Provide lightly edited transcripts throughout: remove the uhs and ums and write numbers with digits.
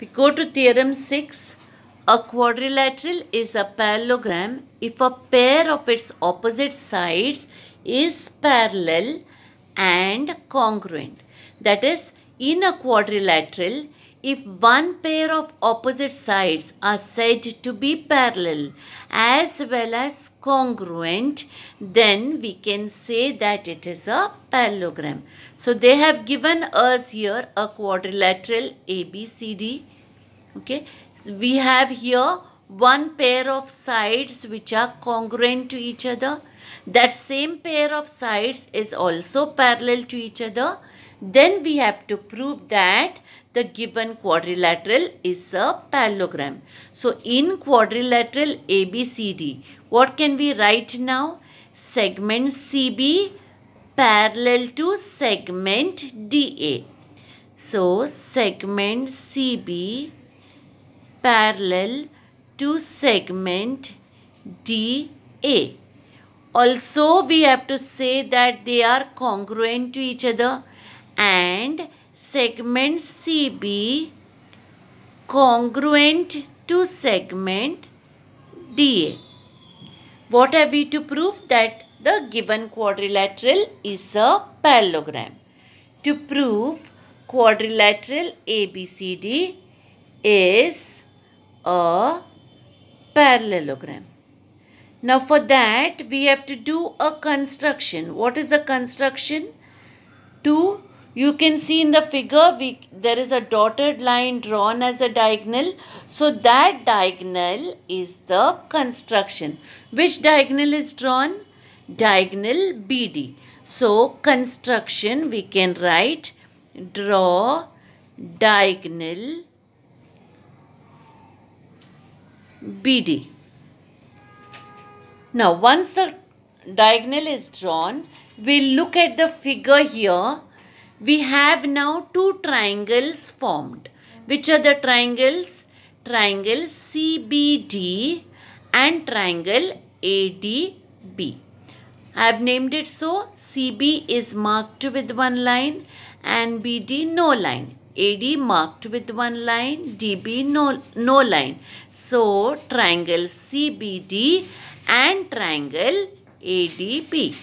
We go to theorem 6. A quadrilateral is a parallelogram if a pair of its opposite sides is parallel and congruent. That is, in a quadrilateral, if one pair of opposite sides are said to be parallel as well as congruent, then we can say that it is a parallelogram. So they have given us here a quadrilateral ABCD. Okay, so we have here one pair of sides which are congruent to each other. That same pair of sides is also parallel to each other. Then we have to prove that the given quadrilateral is a parallelogram. So in quadrilateral ABCD, what can we write now? Segment CB parallel to segment DA. So segment CB parallel to segment DA. Also, we have to say that they are congruent to each other, and segment CB congruent to segment DA. What have we to prove? That the given quadrilateral is a parallelogram. To prove quadrilateral ABCD is a parallelogram. Now for that we have to do a construction. What is the construction? You can see in the figure there is a dotted line drawn as a diagonal. So that diagonal is the construction. Which diagonal is drawn? Diagonal BD. So construction we can write draw diagonal BD. Now once the diagonal is drawn, we'll look at the figure here. We have now two triangles formed. Which are the triangles? Triangle CBD and triangle ADB. I have named it so. CB is marked with one line and BD no line. AD marked with one line, DB no line. So triangle CBD and triangle ADB.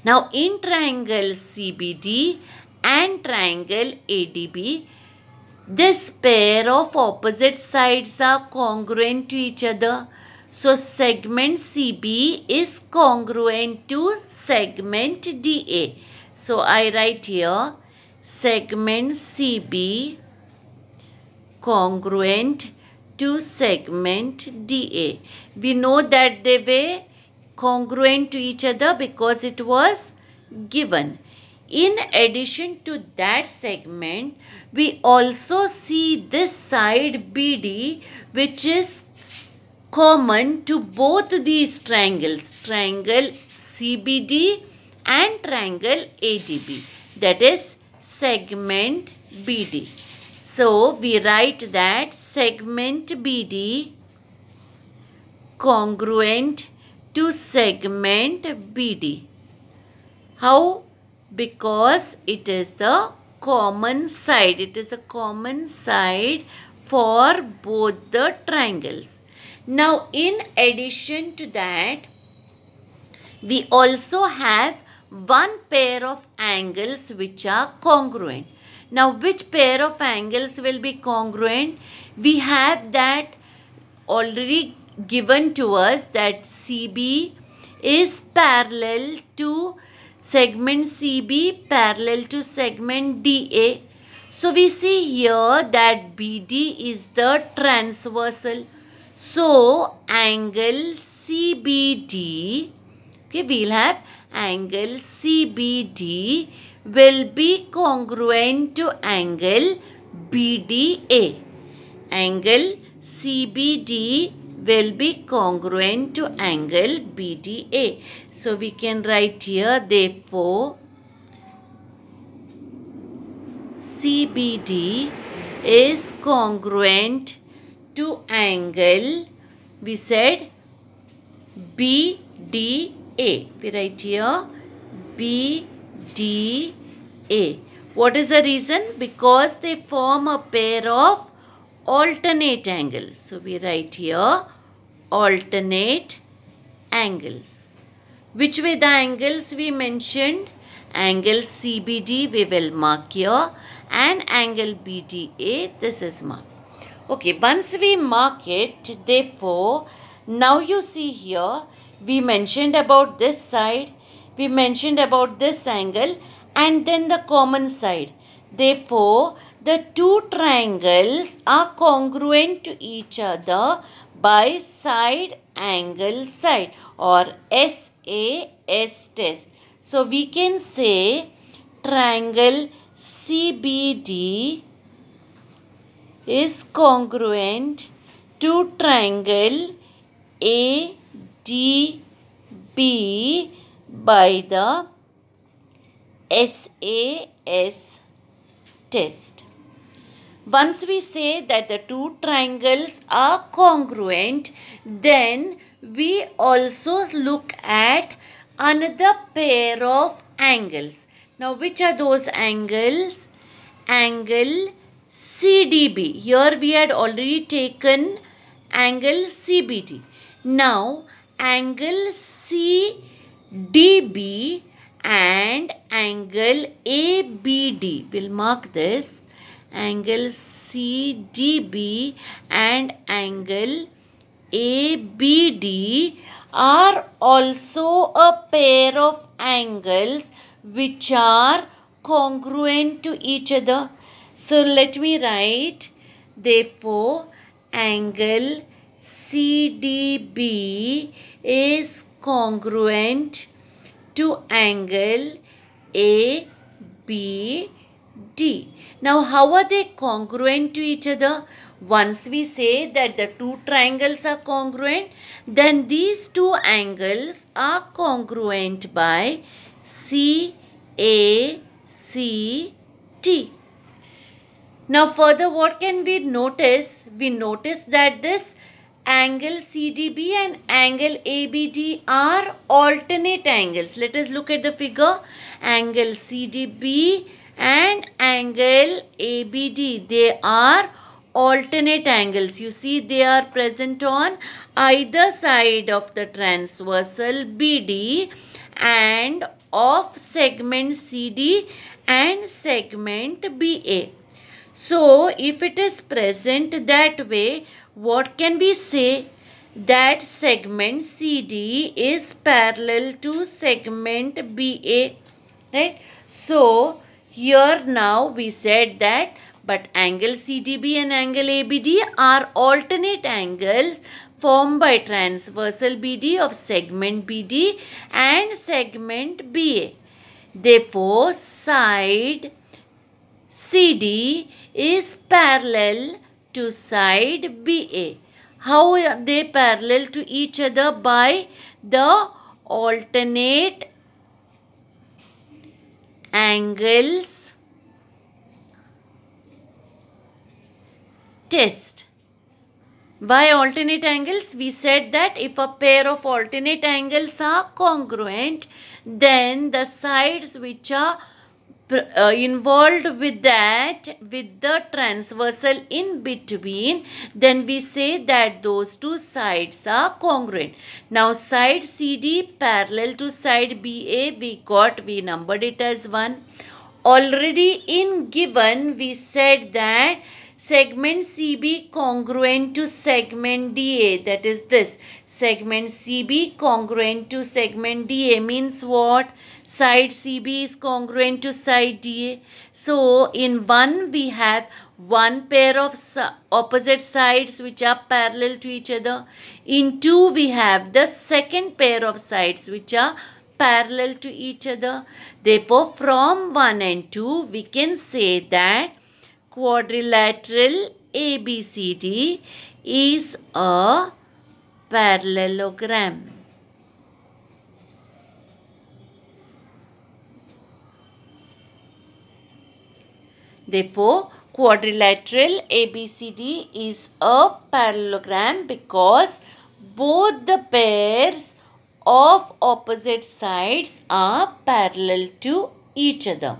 Now in triangle CBD and triangle ADB, this pair of opposite sides are congruent to each other. So segment CB is congruent to segment DA. So I write here segment CB congruent to segment DA. We know that they were congruent to each other because it was given. In addition to that segment, we also see this side BD, which is common to both these triangles, triangle CBD and triangle ADB, that is segment BD. So we write that segment BD congruent to segment BD. How? Because it is the common side. It is a common side for both the triangles. Now in addition to that, we also have one pair of angles which are congruent. Now which pair of angles will be congruent? We have that already given to us, that CB is parallel to segment CB parallel to segment DA. So we see here that BD is the transversal. So angle CBD, okay, we'll have angle CBD will be congruent to angle BDA. Angle CBD will be congruent to angle BDA. So we can write here, therefore CBD is congruent to angle, we said BDA. We write here BDA. What is the reason? Because they form a pair of alternate angles. So we write here alternate angles. Which were the angles we mentioned? Angle CBD we will mark here, and angle BDA, this is marked. Okay, once we mark it, therefore, now you see here, we mentioned about this side, we mentioned about this angle, and then the common side. Therefore, the two triangles are congruent to each other by side angle side, or SAS test. So, we can say triangle CBD is congruent to triangle ADB by the SAS test. Once we say that the two triangles are congruent, then we also look at another pair of angles. Now, which are those angles? Angle CDB. Here we had already taken angle CBD. Now, angle CDB and angle ABD. We'll mark this. Angle CDB and angle ABD are also a pair of angles which are congruent to each other. So let me write, therefore, angle CDB is congruent to angle ABD. Now, how are they congruent to each other? Once we say that the two triangles are congruent, then these two angles are congruent by CACT. Now, further, what can we notice? We notice that this angle CDB and angle ABD are alternate angles. Let us look at the figure. Angle CDB and angle ABD, they are alternate angles. You see, they are present on either side of the transversal BD and of segment CD and segment BA. So, if it is present that way, what can we say? That segment CD is parallel to segment BA, right? So, here now we said that, but angle CDB and angle ABD are alternate angles formed by transversal BD of segment BD and segment BA. Therefore, side CD is parallel to side BA. How are they parallel to each other? By the alternate angles test. By alternate angles, we said that if a pair of alternate angles are congruent, then the sides which are involved with that, with the transversal in between, then we say that those two sides are congruent. Now, side CD parallel to side BA, we numbered it as 1. Already in given, we said that segment CB congruent to segment DA, that is this. Segment CB congruent to segment DA means what? Side CB is congruent to side DA. So, in 1 we have one pair of opposite sides which are parallel to each other. In 2 we have the second pair of sides which are parallel to each other. Therefore, from 1 and 2 we can say that quadrilateral ABCD is a parallelogram. Therefore, quadrilateral ABCD is a parallelogram because both the pairs of opposite sides are parallel to each other.